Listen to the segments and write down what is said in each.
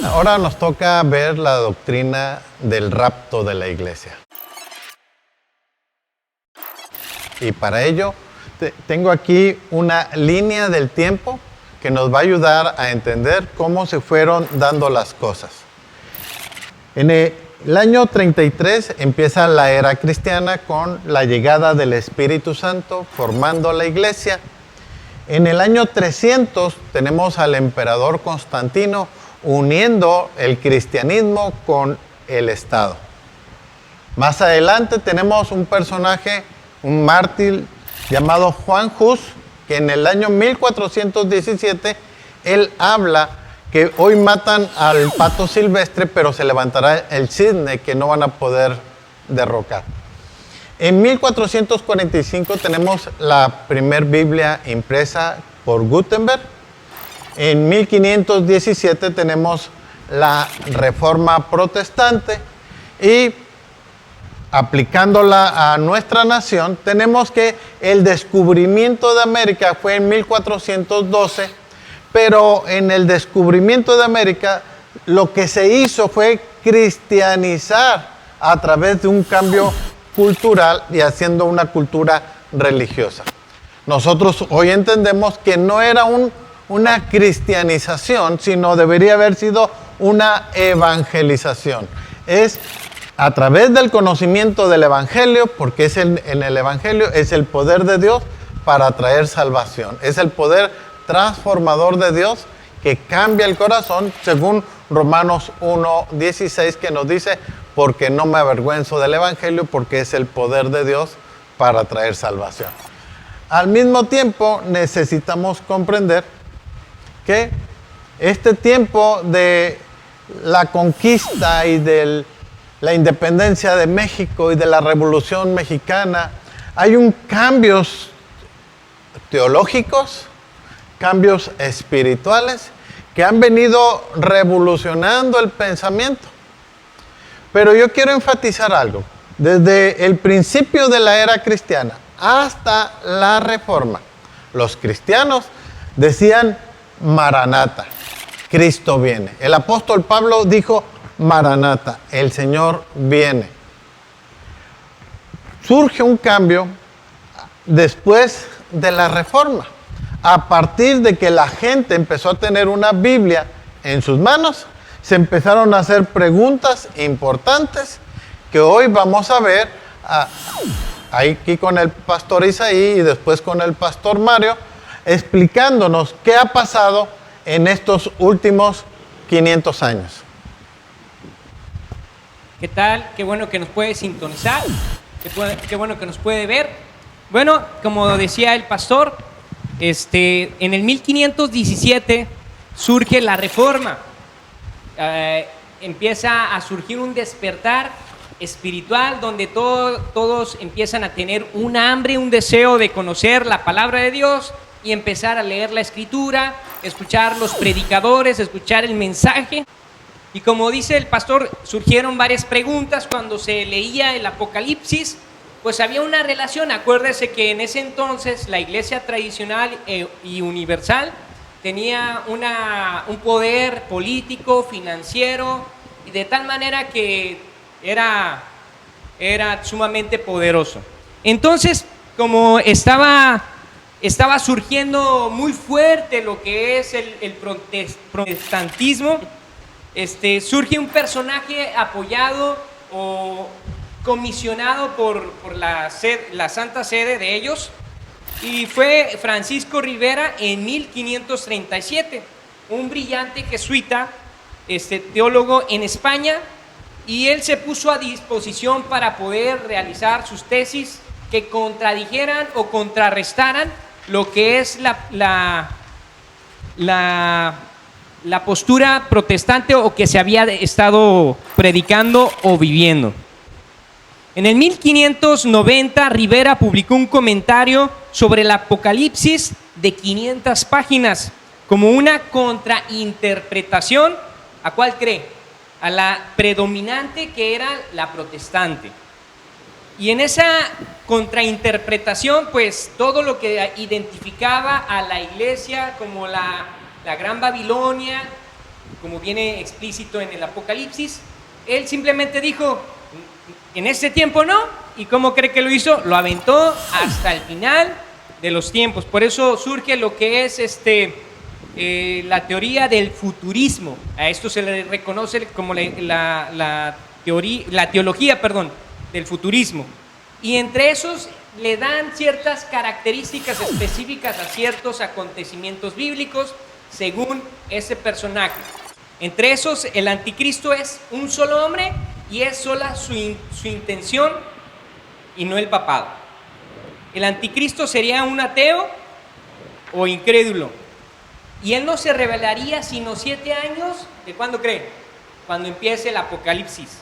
Ahora nos toca ver la doctrina del rapto de la iglesia. Y para ello tengo aquí una línea del tiempo que nos va a ayudar a entender cómo se fueron dando las cosas. En el año 33 empieza la era cristiana con la llegada del Espíritu Santo formando la iglesia. En el año 300 tenemos al emperador Constantino uniendo el cristianismo con el Estado. Más adelante tenemos un personaje, un mártir llamado Juan Hus, que en el año 1417 él habla que hoy matan al pato silvestre, pero se levantará el cisne que no van a poder derrocar. En 1445 tenemos la primer Biblia impresa por Gutenberg. En 1517 tenemos la Reforma Protestante y aplicándola a nuestra nación, tenemos que el descubrimiento de América fue en 1412, pero en el descubrimiento de América lo que se hizo fue cristianizar a través de un cambio cultural y haciendo una cultura religiosa. Nosotros hoy entendemos que no era una cristianización, sino debería haber sido una evangelización. Es a través del conocimiento del Evangelio, porque en el Evangelio es el poder de Dios para traer salvación. Es el poder transformador de Dios que cambia el corazón, según Romanos 1:16, que nos dice, porque no me avergüenzo del Evangelio, porque es el poder de Dios para traer salvación. Al mismo tiempo, necesitamos comprender que este tiempo de la conquista y de la independencia de México y de la Revolución Mexicana, hay cambios teológicos, cambios espirituales que han venido revolucionando el pensamiento. Pero yo quiero enfatizar algo. Desde el principio de la era cristiana hasta la Reforma, los cristianos decían Maranata, Cristo viene. El apóstol Pablo dijo Maranata, el Señor viene. Surge un cambio después de la Reforma. A partir de que la gente empezó a tener una Biblia en sus manos, se empezaron a hacer preguntas importantes que hoy vamos a ver aquí con el pastor Isaí y después con el pastor Mario, explicándonos qué ha pasado en estos últimos 500 años. ¿Qué tal? Qué bueno que nos puede sintonizar, qué bueno que nos puede ver. Bueno, como decía el pastor, en el 1517 surge la Reforma. Empieza a surgir un despertar espiritual donde todos empiezan a tener un hambre, un deseo de conocer la palabra de Dios y empezar a leer la Escritura, escuchar los predicadores, escuchar el mensaje. Y como dice el pastor, surgieron varias preguntas cuando se leía el Apocalipsis, pues había una relación. Acuérdese que en ese entonces la iglesia tradicional y universal tenía un poder político, financiero, y de tal manera que era sumamente poderoso. Entonces, como estaba surgiendo muy fuerte lo que es el protestantismo, surge un personaje apoyado o comisionado por la Santa Sede de ellos, y fue Francisco Rivera en 1537, un brillante jesuita, teólogo en España, y él se puso a disposición para poder realizar sus tesis que contradijeran o contrarrestaran lo que es la postura protestante o que se había estado predicando o viviendo. En el 1590, Rivera publicó un comentario sobre el Apocalipsis de 500 páginas, como una contrainterpretación. ¿A cuál cree? A la predominante, que era la protestante. Y en esa contrainterpretación, pues todo lo que identificaba a la iglesia como la Gran Babilonia, como viene explícito en el Apocalipsis. Él simplemente dijo, en este tiempo no, ¿y cómo cree que lo hizo? Lo aventó hasta el final de los tiempos. Por eso surge lo que es la teoría del futurismo. A esto se le reconoce como la teología del futurismo. Y entre esos le dan ciertas características específicas a ciertos acontecimientos bíblicos según ese personaje. Entre esos, el anticristo es un solo hombre y es sola su intención y no el papado. El anticristo sería un ateo o incrédulo. Y él no se revelaría sino 7 años, ¿de cuándo cree? Cuando empiece el Apocalipsis.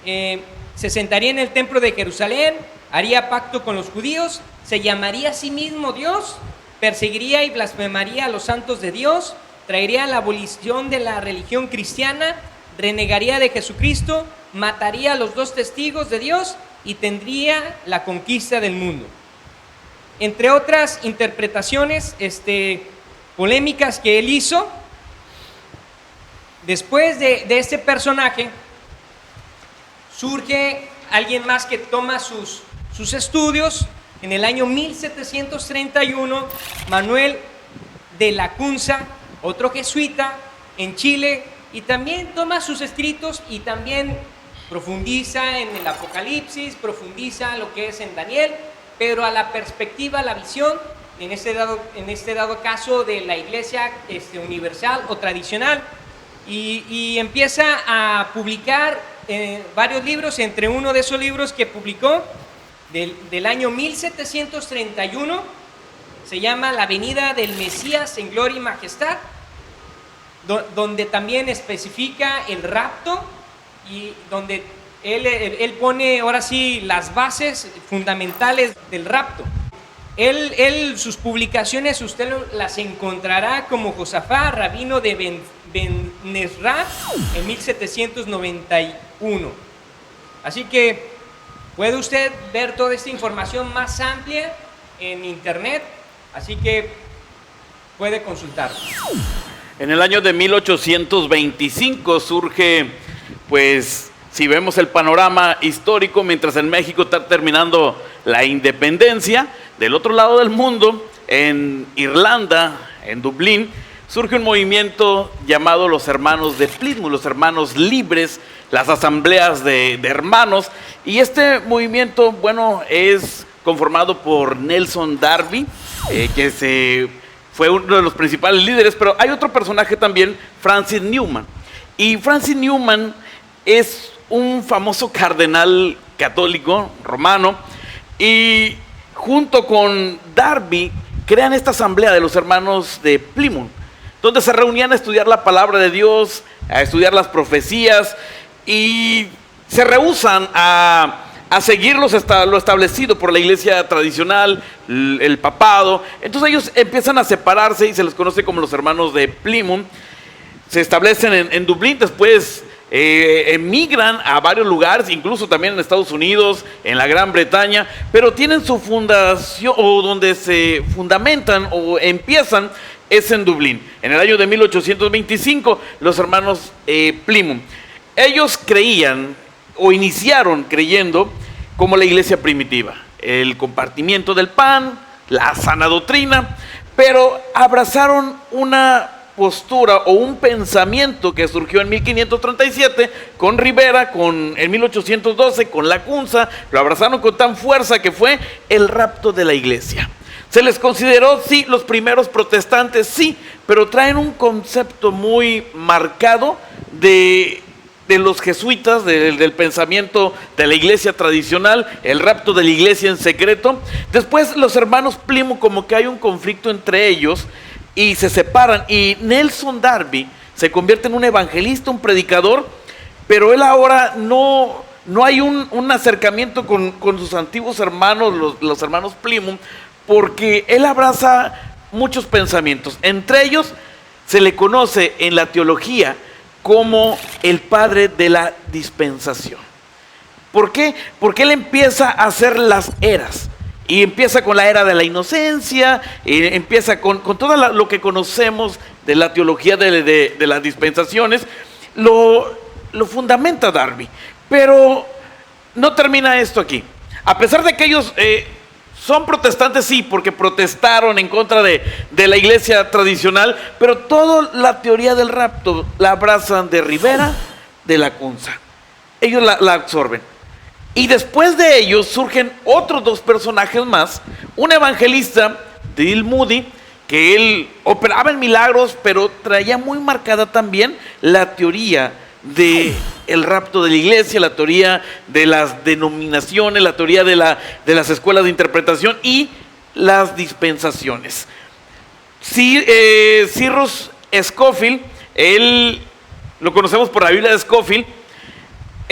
Se sentaría en el templo de Jerusalén, haría pacto con los judíos, se llamaría a sí mismo Dios, perseguiría y blasfemaría a los santos de Dios, traería la abolición de la religión cristiana, renegaría de Jesucristo, mataría a los 2 testigos de Dios y tendría la conquista del mundo. Entre otras interpretaciones polémicas que él hizo, después de este personaje, surge alguien más que toma sus estudios. En el año 1731, Manuel de Lacunza, otro jesuita en Chile, y también toma sus escritos y también profundiza en el Apocalipsis, profundiza lo que es en Daniel, pero a la perspectiva, a la visión, en este dado caso de la iglesia universal o tradicional, y empieza a publicar varios libros. Entre uno de esos libros que publicó del año 1731 se llama La venida del Mesías en gloria y majestad, donde también especifica el rapto y donde él pone ahora sí las bases fundamentales del rapto. Sus publicaciones usted las encontrará como Josafat, rabino de Ben Nezra, en 1791. Así que puede usted ver toda esta información más amplia en internet, así que puede consultar. En el año de 1825 surge, pues, si vemos el panorama histórico, mientras en México está terminando la independencia, del otro lado del mundo, en Irlanda, en Dublín, surge un movimiento llamado los Hermanos de Plymouth, los Hermanos Libres, las asambleas de hermanos. Y este movimiento, bueno, es conformado por Nelson Darby, que fue uno de los principales líderes, pero hay otro personaje también, Francis Newman. Y Francis Newman es un famoso cardenal católico romano, y junto con Darby crean esta asamblea de los hermanos de Plymouth, donde se reunían a estudiar la palabra de Dios, a estudiar las profecías, y se rehúsan a seguir lo establecido por la iglesia tradicional, el papado. Entonces ellos empiezan a separarse y se les conoce como los hermanos de Plymouth. Se establecen en Dublín, después emigran a varios lugares, incluso también en Estados Unidos, en la Gran Bretaña, pero tienen su fundación, o donde se fundamentan o empiezan, es en Dublín. En el año de 1825, los hermanos Plymouth. Ellos creían, o iniciaron creyendo, como la iglesia primitiva, el compartimiento del pan, la sana doctrina, pero abrazaron una postura o un pensamiento que surgió en 1537 con Rivera, en 1812 con Lacunza. Lo abrazaron con tan fuerza que fue el rapto de la iglesia. Se les consideró, sí, los primeros protestantes, sí, pero traen un concepto muy marcado de los jesuitas, del pensamiento de la iglesia tradicional, el rapto de la iglesia en secreto. Después los hermanos Plymouth, como que hay un conflicto entre ellos y se separan, y Nelson Darby se convierte en un evangelista, un predicador, pero él ahora no hay un acercamiento con sus antiguos hermanos, los hermanos Plymouth, porque él abraza muchos pensamientos. Entre ellos se le conoce en la teología como el padre de la dispensación. ¿Por qué? Porque él empieza a hacer las eras. Y empieza con la era de la inocencia, empieza con todo lo que conocemos de la teología de las dispensaciones, lo fundamenta Darby. Pero no termina esto aquí. A pesar de que ellos son protestantes, sí, porque protestaron en contra de la iglesia tradicional, pero toda la teoría del rapto la abrazan de Rivera, de Lacunza. Ellos la absorben. Y después de ellos surgen otros dos personajes más. Un evangelista, D.L. Moody, que él operaba en milagros, pero traía muy marcada también la teoría del rapto de la iglesia, la teoría de las denominaciones, la teoría de las escuelas de interpretación y las dispensaciones. Cyrus Scofield, él lo conocemos por la Biblia de Scofield,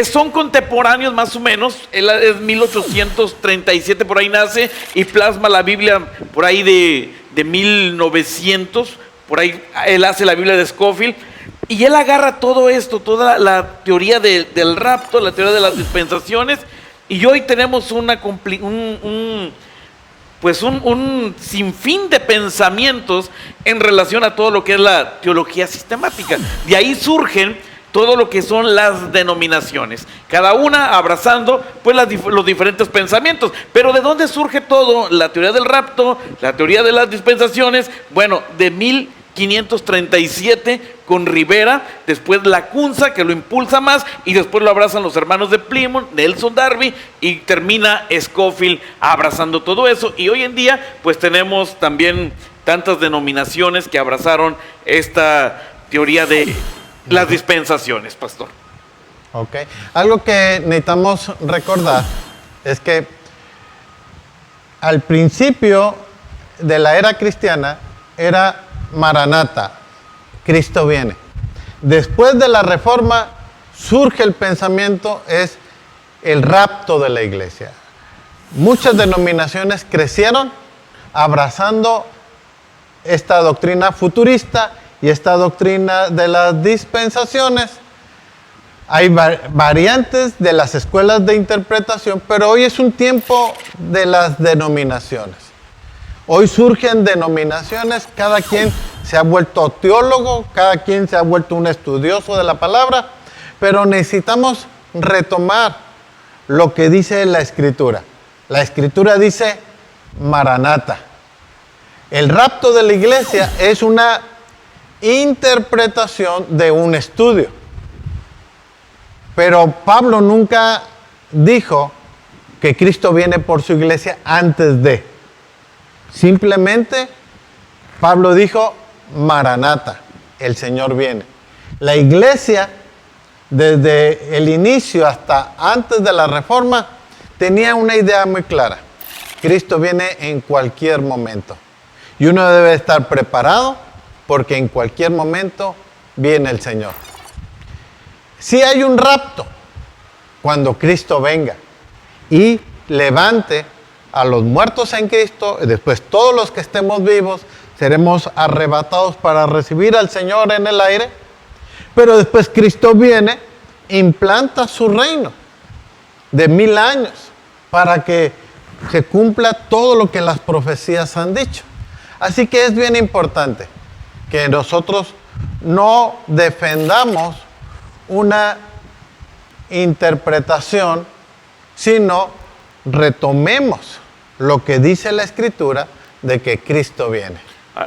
son contemporáneos más o menos. Él es 1837, por ahí nace, y plasma la Biblia por ahí de 1900, por ahí él hace la Biblia de Scofield, y él agarra todo esto, toda la teoría del rapto, la teoría de las dispensaciones, y hoy tenemos un sinfín de pensamientos en relación a todo lo que es la teología sistemática. De ahí surgen todo lo que son las denominaciones, cada una abrazando pues los diferentes pensamientos. Pero ¿de dónde surge todo? La teoría del rapto, la teoría de las dispensaciones, bueno, de 1537 con Rivera, después Lacunza, que lo impulsa más, y después lo abrazan los hermanos de Plymouth, Nelson Darby, y termina Scofield abrazando todo eso. Y hoy en día pues tenemos también tantas denominaciones que abrazaron esta teoría de las dispensaciones, pastor. Ok. Algo que necesitamos recordar es que al principio de la era cristiana era Maranata, Cristo viene. Después de la Reforma surge el pensamiento, es el rapto de la iglesia. Muchas denominaciones crecieron abrazando esta doctrina futurista y esta doctrina de las dispensaciones. Hay variantes de las escuelas de interpretación, pero hoy es un tiempo de las denominaciones. Hoy surgen denominaciones, cada quien se ha vuelto teólogo, cada quien se ha vuelto un estudioso de la palabra, pero necesitamos retomar lo que dice la Escritura. La Escritura dice Maranata. El rapto de la iglesia es una interpretación de un estudio. Pero Pablo nunca dijo que Cristo viene por su iglesia antes de. Simplemente Pablo dijo Maranata, el Señor viene. La iglesia, desde el inicio hasta antes de la Reforma, tenía una idea muy clara. Cristo viene en cualquier momento. Y uno debe estar preparado porque en cualquier momento viene el Señor. Si hay un rapto cuando Cristo venga y levante a los muertos en Cristo, y después todos los que estemos vivos seremos arrebatados para recibir al Señor en el aire, pero después Cristo viene, implanta su reino de 1000 años para que se cumpla todo lo que las profecías han dicho. Así que es bien importante que nosotros no defendamos una interpretación, sino retomemos lo que dice la Escritura de que Cristo viene.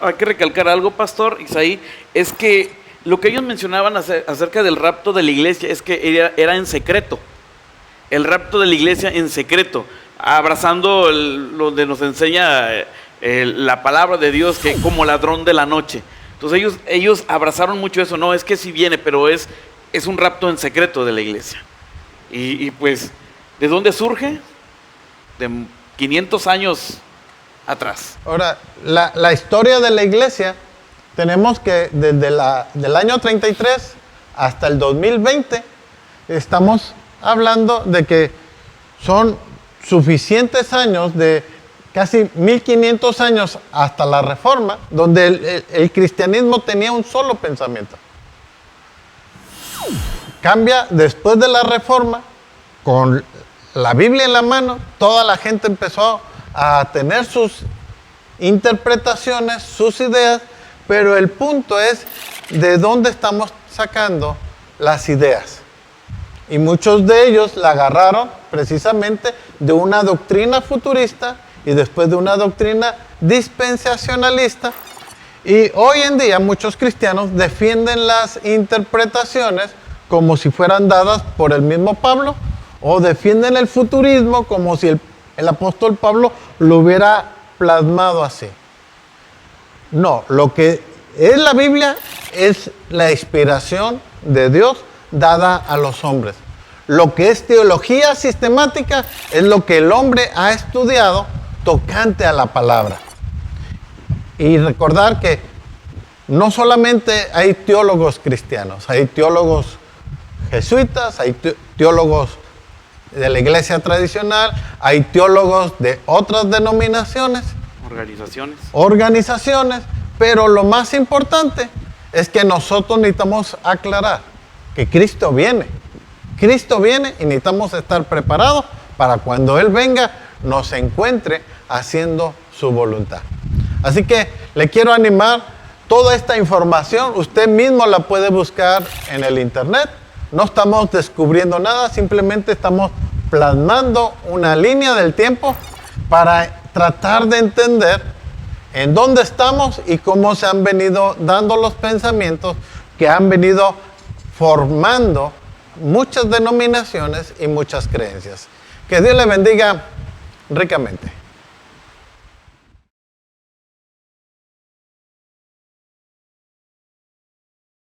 Hay que recalcar algo, pastor Isaí, es que lo que ellos mencionaban acerca del rapto de la iglesia es que era en secreto. El rapto de la iglesia en secreto, abrazando donde nos enseña la palabra de Dios, que como ladrón de la noche. Entonces ellos abrazaron mucho eso. No, es que sí viene, pero es un rapto en secreto de la iglesia. Y pues, ¿de dónde surge? De 500 años atrás. Ahora, la historia de la iglesia, tenemos que desde del año 33 hasta el 2020, estamos hablando de que son suficientes años, de casi 1500 años hasta la Reforma, donde el cristianismo tenía un solo pensamiento. Cambia después de la Reforma, con la Biblia en la mano, toda la gente empezó a tener sus interpretaciones, sus ideas, pero el punto es de dónde estamos sacando las ideas. Y muchos de ellos la agarraron precisamente de una doctrina futurista y después de una doctrina dispensacionalista. Y hoy en día muchos cristianos defienden las interpretaciones como si fueran dadas por el mismo Pablo, o defienden el futurismo como si el apóstol Pablo lo hubiera plasmado así. No, lo que es la Biblia es la inspiración de Dios dada a los hombres. Lo que es teología sistemática es lo que el hombre ha estudiado tocante a la palabra. Y recordar que no solamente hay teólogos cristianos, hay teólogos jesuitas, hay teólogos de la iglesia tradicional, hay teólogos de otras denominaciones, organizaciones, pero lo más importante es que nosotros necesitamos aclarar que Cristo viene y necesitamos estar preparados para cuando Él venga nos encuentre haciendo su voluntad. Así que le quiero animar, toda esta información usted mismo la puede buscar en el internet. No estamos descubriendo nada, simplemente estamos plasmando una línea del tiempo para tratar de entender en dónde estamos y cómo se han venido dando los pensamientos que han venido formando muchas denominaciones y muchas creencias. Que Dios le bendiga ricamente.